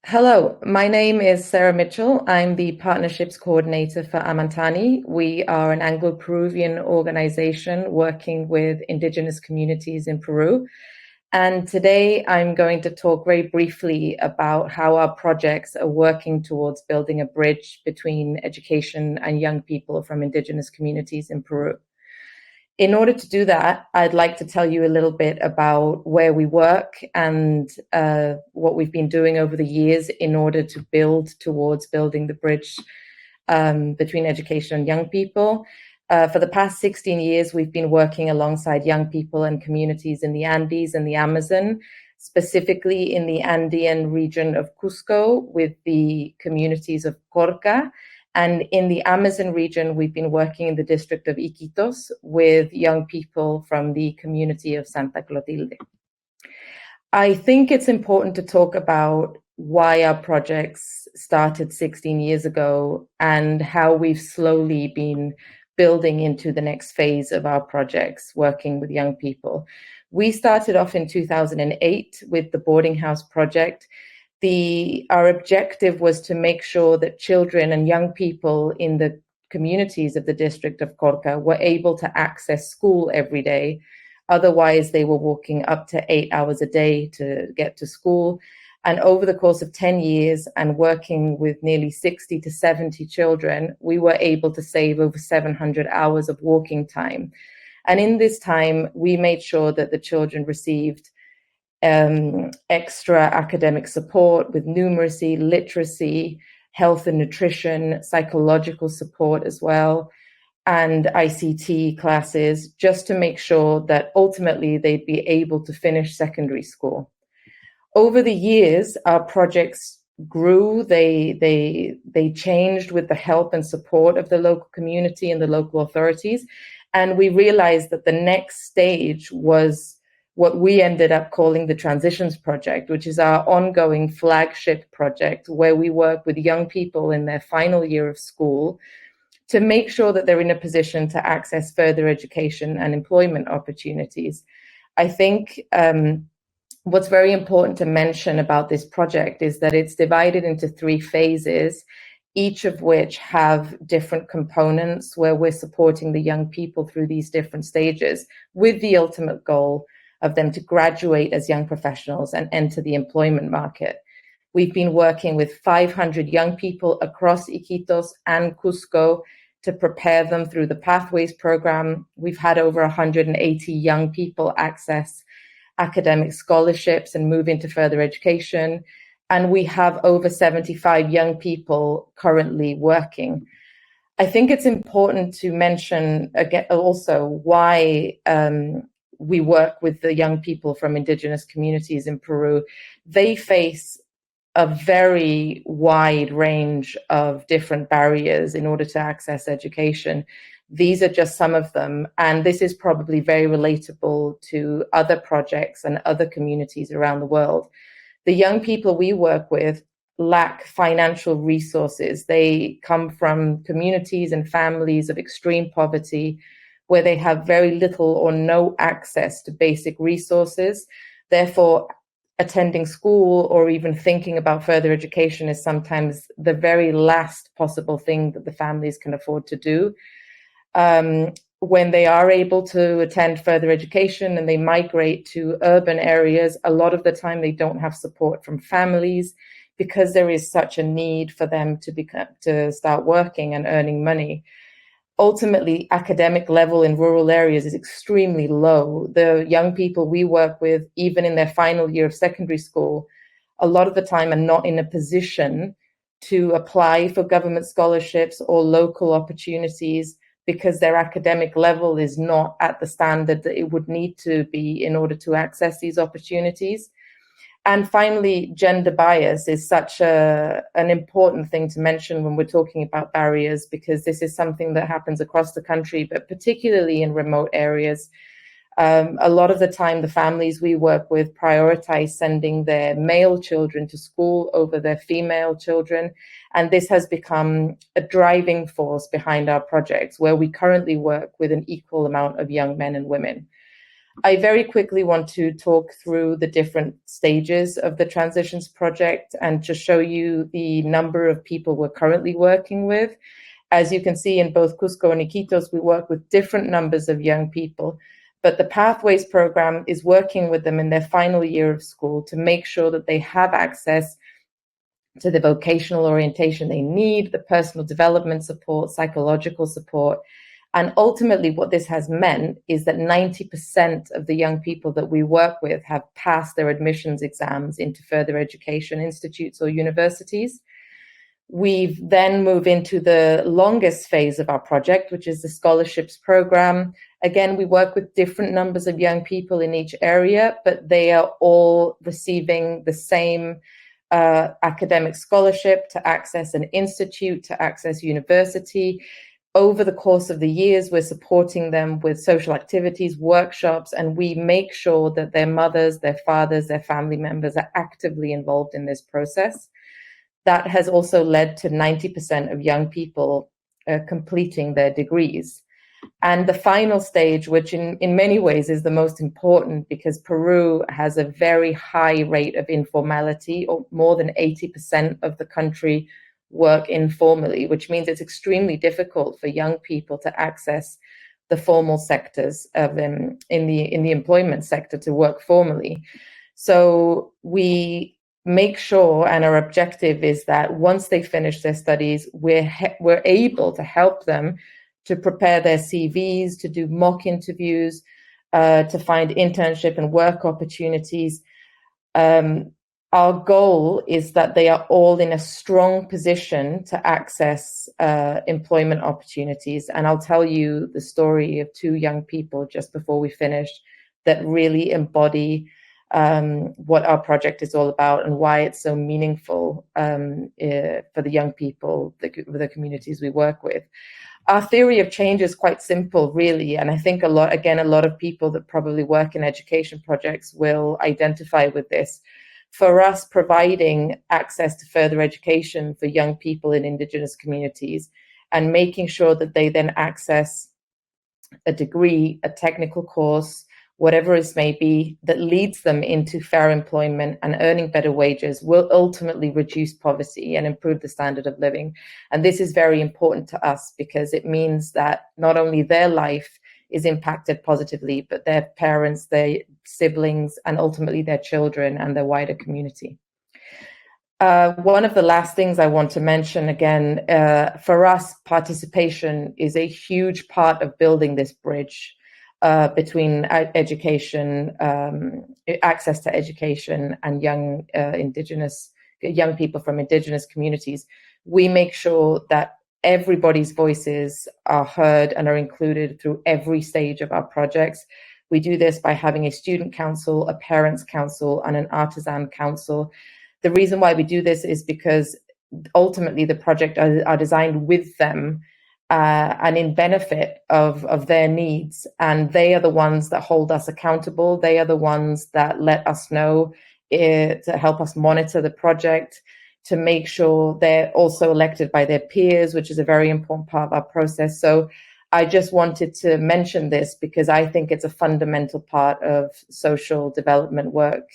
Hello, my name is Sarah Mitchell. I'm the Partnerships Coordinator for Amantani. We are an Anglo-Peruvian organization working with indigenous communities in Peru. And today I'm going to talk very briefly about how our projects are working towards building a bridge between education and young people from indigenous communities in Peru. In order to do that, I'd like to tell you a little bit about where we work and what we've been doing over the years in order to build towards building the bridge between education and young people. For the past 16 years, we've been working alongside young people and communities in the Andes and the Amazon, specifically in the Andean region of Cusco with the communities of Corca. And in the Amazon region, we've been working in the district of Iquitos with young people from the community of Santa Clotilde. I think it's important to talk about why our projects started 16 years ago and how we've slowly been building into the next phase of our projects, working with young people. We started off in 2008 with the boarding house project. Our objective was to make sure that children and young people in the communities of the district of Corca were able to access school every day. Otherwise, they were walking up to 8 hours a day to get to school. And over the course of 10 years and working with nearly 60 to 70 children, we were able to save over 700 hours of walking time. And in this time, we made sure that the children received extra academic support with numeracy, literacy, health and nutrition, psychological support as well, and ICT classes, just to make sure that ultimately they'd be able to finish secondary school. Over the years, our projects grew, they changed with the help and support of the local community and the local authorities. And we realized that the next stage was what we ended up calling the Transitions Project, which is our ongoing flagship project where we work with young people in their final year of school to make sure that they're in a position to access further education and employment opportunities. I think what's very important to mention about this project is that it's divided into 3 phases, each of which have different components where we're supporting the young people through these different stages with the ultimate goal of them to graduate as young professionals and enter the employment market. We've been working with 500 young people across Iquitos and Cusco to prepare them through the Pathways program. We've had over 180 young people access academic scholarships and move into further education. And we have over 75 young people currently working. I think it's important to mention again also why we work with the young people from indigenous communities in Peru. They face a very wide range of different barriers in order to access education. These are just some of them, and this is probably very relatable to other projects and other communities around the world. The young people we work with lack financial resources. They come from communities and families of extreme poverty, where they have very little or no access to basic resources. Therefore, attending school or even thinking about further education is sometimes the very last possible thing that the families can afford to do. When they are able to attend further education and they migrate to urban areas, a lot of the time they don't have support from families because there is such a need for them to start working and earning money. Ultimately, academic level in rural areas is extremely low. The young people we work with, even in their final year of secondary school, a lot of the time are not in a position to apply for government scholarships or local opportunities because their academic level is not at the standard that it would need to be in order to access these opportunities. And finally, gender bias is such an important thing to mention when we're talking about barriers, because this is something that happens across the country, but particularly in remote areas. A lot of the time, the families we work with prioritize sending their male children to school over their female children. And this has become a driving force behind our projects, where we currently work with an equal amount of young men and women. I very quickly want to talk through the different stages of the Transitions Project and just show you the number of people we're currently working with. As you can see, in both Cusco and Iquitos, we work with different numbers of young people, but the Pathways program is working with them in their final year of school to make sure that they have access to the vocational orientation they need, the personal development support, psychological support. And ultimately, what this has meant is that 90% of the young people that we work with have passed their admissions exams into further education institutes or universities. We've then moved into the longest phase of our project, which is the scholarships program. Again, we work with different numbers of young people in each area, but they are all receiving the same academic scholarship to access an institute, to access university. Over the course of the years, we're supporting them with social activities, workshops, and we make sure that their mothers, their fathers, their family members are actively involved in this process. That has also led to 90% of young people completing their degrees. And the final stage, which in many ways is the most important, because Peru has a very high rate of informality, or more than 80% of the country work informally, which means it's extremely difficult for young people to access the formal sectors of in the employment sector to work formally. So we make sure, and our objective is that once they finish their studies, we're able to help them to prepare their CVs, to do mock interviews, to find internship and work opportunities. Our goal is that they are all in a strong position to access employment opportunities. And I'll tell you the story of two young people just before we finished that really embody what our project is all about and why it's so meaningful for the young people, the communities we work with. Our theory of change is quite simple, really. And I think a lot of people that probably work in education projects will identify with this. For us, providing access to further education for young people in indigenous communities and making sure that they then access a degree, a technical course, whatever it may be, that leads them into fair employment and earning better wages will ultimately reduce poverty and improve the standard of living. And this is very important to us because it means that not only their life is impacted positively, but their parents, their siblings, and ultimately their children and their wider community. One of the last things I want to mention again, for us, participation is a huge part of building this bridge between education, access to education, and young people from indigenous communities. We make sure that everybody's voices are heard and are included through every stage of our projects. We do this by having a student council, a parents council, and an artisan council. The reason why we do this is because ultimately the project are designed with them and in benefit of their needs. And they are the ones that hold us accountable. They are the ones that let us know to help us monitor the project, to make sure they're also elected by their peers, which is a very important part of our process. So I just wanted to mention this because I think it's a fundamental part of social development work,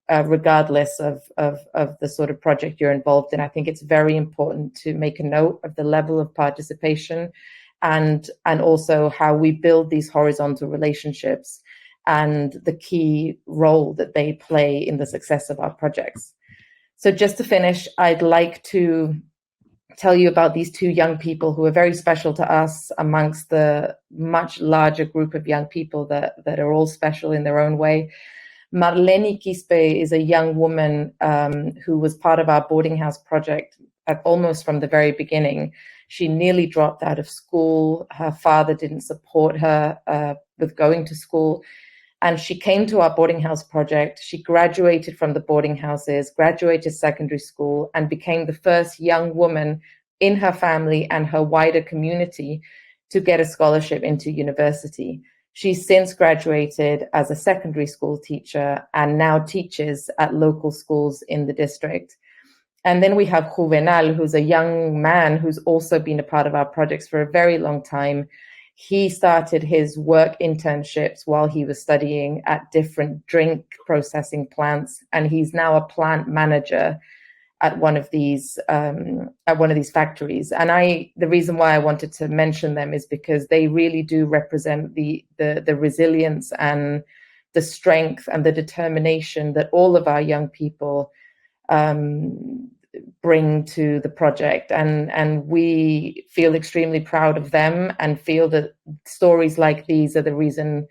regardless of the sort of project you're involved in. I think it's very important to make a note of the level of participation and also how we build these horizontal relationships and the key role that they play in the success of our projects. So just to finish, I'd like to tell you about these two young people who are very special to us amongst the much larger group of young people that are all special in their own way. Marlene Quispe is a young woman who was part of our boarding house project almost from the very beginning. She nearly dropped out of school. Her father didn't support her with going to school. And she came to our boarding house project. She graduated from the boarding houses, graduated secondary school, and became the first young woman in her family and her wider community to get a scholarship into university. She's since graduated as a secondary school teacher and now teaches at local schools in the district. And then we have Juvenal, who's a young man who's also been a part of our projects for a very long time. He started his work internships while he was studying at different drink processing plants, and he's now a plant manager at one of these factories. And the reason why I wanted to mention them is because they really do represent the resilience and the strength and the determination that all of our young people bring to the project, and we feel extremely proud of them and feel that stories like these are the reason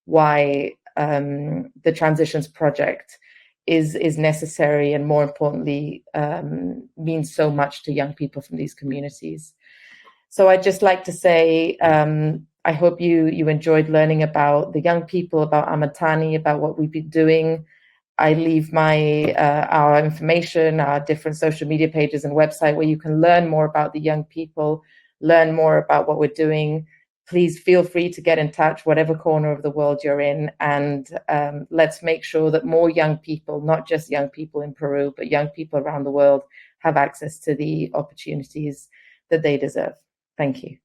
why the Transitions Project is necessary, and more importantly means so much to young people from these communities. So I'd just like to say I hope you enjoyed learning about the young people, about Amatani, about what we've been doing. I leave our information, our different social media pages and website where you can learn more about the young people, learn more about what we're doing. Please feel free to get in touch, whatever corner of the world you're in. And let's make sure that more young people, not just young people in Peru, but young people around the world have access to the opportunities that they deserve. Thank you.